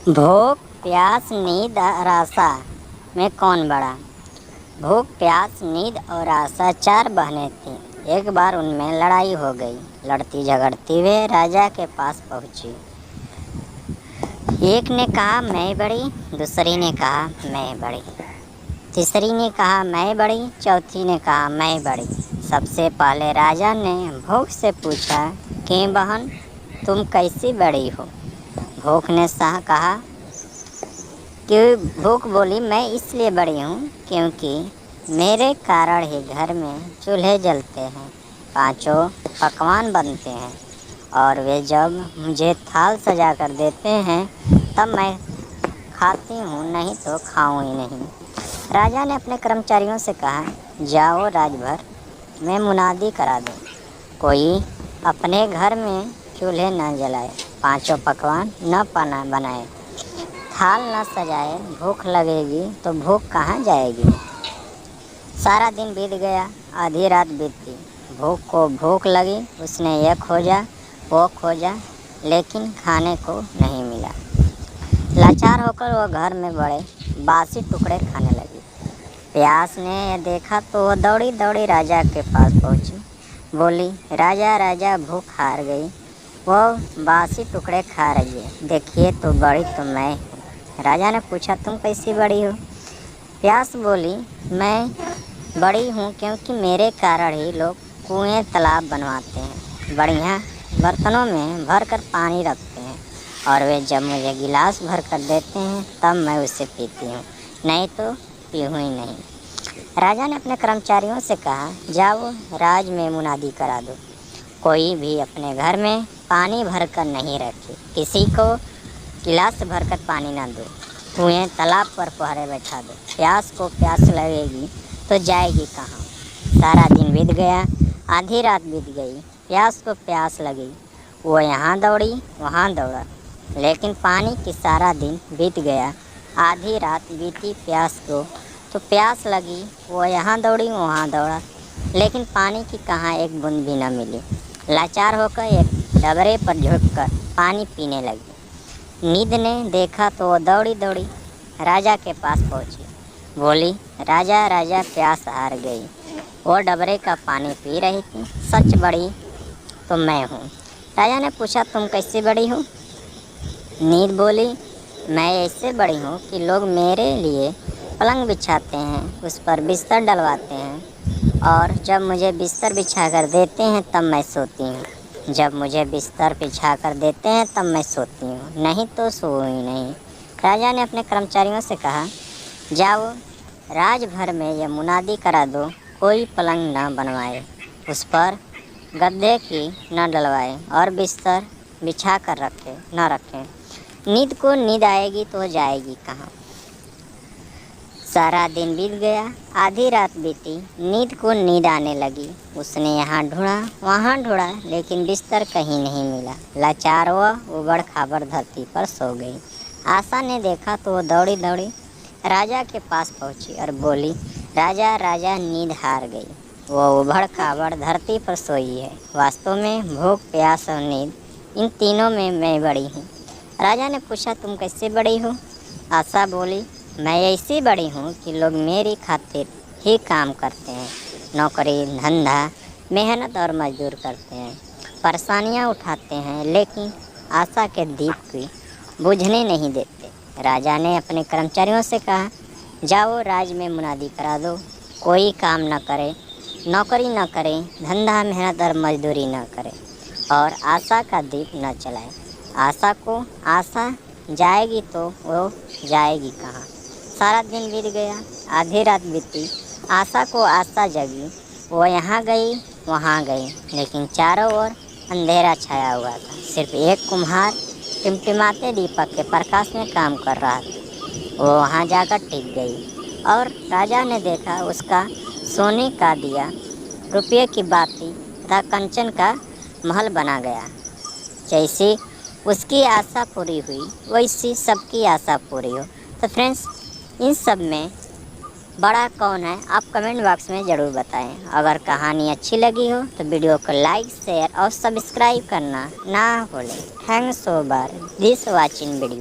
भूख प्यास नींद और आशा में कौन बड़ा। भूख प्यास नींद और आशा चार बहनें थीं। एक बार उनमें लड़ाई हो गई। लड़ती झगड़ती वे राजा के पास पहुंची। एक ने कहा मैं बड़ी, दूसरी ने कहा मैं बड़ी, तीसरी ने कहा मैं बड़ी, चौथी ने कहा मैं बड़ी। सबसे पहले राजा ने भूख से पूछा कि बहन तुम कैसी बड़ी हो। भूख ने कहा कि भूख बोली मैं इसलिए बड़ी हूँ क्योंकि मेरे कारण ही घर में चूल्हे जलते हैं, पांचों पकवान बनते हैं और वे जब मुझे थाल सजा कर देते हैं तब मैं खाती हूँ, नहीं तो खाऊँ ही नहीं। राजा ने अपने कर्मचारियों से कहा जाओ राजभर में मुनादी करा दो, कोई अपने घर में चूल्हे न जलाए, पांचों पकवान न बनाए, थाल न सजाए। भूख लगेगी तो भूख कहाँ जाएगी। सारा दिन बीत गया, आधी रात बीती। भूख को भूख लगी, उसने यह खोजा वो खोजा, लेकिन खाने को नहीं मिला। लाचार होकर वह घर में बड़े बासी टुकड़े खाने लगी। प्यास ने यह देखा तो वह दौड़ी दौड़ी राजा के पास पहुंची। बोली राजा राजा भूख हार गई, वह बासी टुकड़े खा रही है, देखिए तो बड़ी तो मैं हूँ। राजा ने पूछा तुम कैसी बड़ी हो। प्यास बोली मैं बड़ी हूँ क्योंकि मेरे कारण ही लोग कुएं तालाब बनवाते हैं, बढ़िया बर्तनों में भर कर पानी रखते हैं और वे जब मुझे गिलास भर कर देते हैं तब मैं उसे पीती हूँ, नहीं तो पीऊँ ही नहीं। राजा ने अपने कर्मचारियों से कहा जाओ राज में मुनादी करा दो, कोई भी अपने घर में पानी भर कर नहीं रखे, किसी को गिलास भरकर पानी ना दो, कुएं तालाब पर पहरे बैठा दो। प्यास को प्यास लगेगी तो जाएगी कहाँ। सारा दिन बीत गया, आधी रात बीत गई, प्यास को प्यास लगी, वो यहाँ दौड़ी वहाँ दौड़ा, लेकिन पानी की सारा दिन बीत गया। आधी रात बीती, प्यास को तो प्यास लगी, वो यहाँ दौड़ी वहाँ दौड़ा, लेकिन पानी की कहाँ एक बूंद भी न मिली। लाचार होकर एक डबरे पर झुककर पानी पीने लगी। नींद ने देखा तो वो दौड़ी दौड़ी राजा के पास पहुंची। बोली राजा राजा प्यास हार गई। वो डबरे का पानी पी रही थी। सच बड़ी तो मैं हूँ। राजा ने पूछा तुम कैसे बड़ी हो। नींद बोली मैं ऐसे बड़ी हूँ कि लोग मेरे लिए पलंग बिछाते हैं, उस पर बिस्तर डलवाते हैं और जब मुझे बिस्तर बिछा कर देते हैं तब मैं सोती हूँ, जब मुझे बिस्तर बिछा कर देते हैं तब मैं सोती हूँ, नहीं तो सोऊँ ही नहीं। राजा ने अपने कर्मचारियों से कहा जाओ राज भर में यह मुनादी करा दो, कोई पलंग न बनवाए, उस पर गद्दे की न डलवाए और बिस्तर बिछा कर रखे। नींद को नींद आएगी तो जाएगी कहाँ। सारा दिन बीत गया, आधी रात बीती, नींद को नींद आने लगी। उसने यहाँ ढूंढा वहाँ ढूंढा, लेकिन बिस्तर कहीं नहीं मिला। लाचार वह उबड़ खाबड़ धरती पर सो गई। आशा ने देखा तो वो दौड़ी दौड़ी राजा के पास पहुँची और बोली राजा राजा नींद हार गई, वो उबड़ खाबड़ धरती पर सोई है। वास्तव में भूख प्यास और नींद इन तीनों में मैं बड़ी हूँ। राजा ने पूछा तुम कैसे बड़ी हो। आशा बोली मैं ऐसी बड़ी हूँ कि लोग मेरी खातिर ही काम करते हैं, नौकरी धंधा मेहनत और मजदूर करते हैं, परेशानियाँ उठाते हैं, लेकिन आशा के दीप की बुझने नहीं देते। राजा ने अपने कर्मचारियों से कहा जाओ राज में मुनादी करा दो, कोई काम न करे, नौकरी न करे, धंधा मेहनत और मजदूरी न करे और आशा का दीप न चलाए। आशा जाएगी तो वो जाएगी कहाँ। सारा दिन बीत गया, आधी रात बीती, आशा को आशा जगी, वो यहाँ गई वहाँ गई, लेकिन चारों ओर अंधेरा छाया हुआ था। सिर्फ एक कुम्हार टिमटिमाते दीपक के प्रकाश में काम कर रहा था। वो वहाँ जाकर टिक गई और राजा ने देखा उसका सोने का दिया, रुपये की बाती तथा कंचन का महल बना गया। जैसी उसकी आशा पूरी हुई वैसी सबकी आशा पूरी हो। तो फ्रेंड्स इन सब में बड़ा कौन है आप कमेंट बॉक्स में ज़रूर बताएं। अगर कहानी अच्छी लगी हो तो वीडियो को लाइक शेयर और सब्सक्राइब करना ना भूलें। Thanks for this watching video.